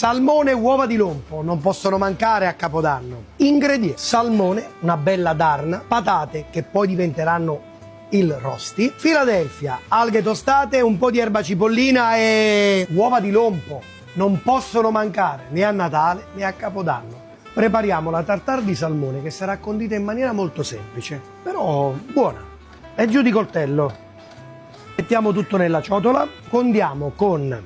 Salmone e uova di lompo non possono mancare a Capodanno. Ingredienti: salmone, una bella darna, patate che poi diventeranno il rosti, Philadelphia, alghe tostate, un po' di erba cipollina e uova di lompo. Non possono mancare né a Natale né a Capodanno. Prepariamo la tartare di salmone che sarà condita in maniera molto semplice, però buona. E giù di coltello. Mettiamo tutto nella ciotola, condiamo con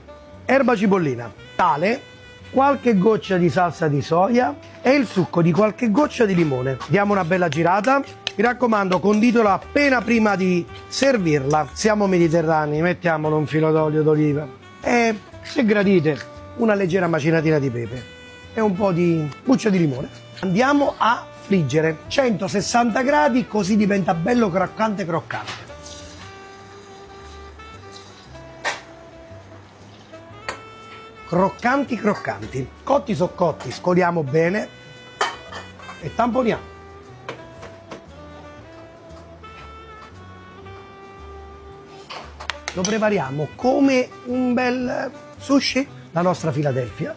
erba cipollina, sale, qualche goccia di salsa di soia e il succo di qualche goccia di limone. Diamo una bella girata. Mi raccomando, conditela appena prima di servirla. Siamo mediterranei, mettiamolo un filo d'olio d'oliva e, se gradite, una leggera macinatina di pepe e un po' di buccia di limone. Andiamo a friggere 160 gradi, così diventa bello croccante croccante. Croccanti croccanti. Cotti so cotti, scoliamo bene e tamponiamo. Lo prepariamo come un bel sushi, la nostra Philadelphia.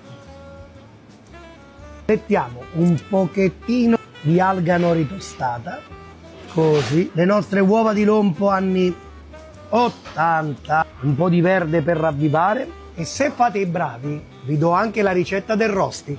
Mettiamo un pochettino di alga nori tostata, così. Le nostre uova di lompo anni 80, un po' di verde per ravvivare. E se fate i bravi, vi do anche la ricetta del rosti.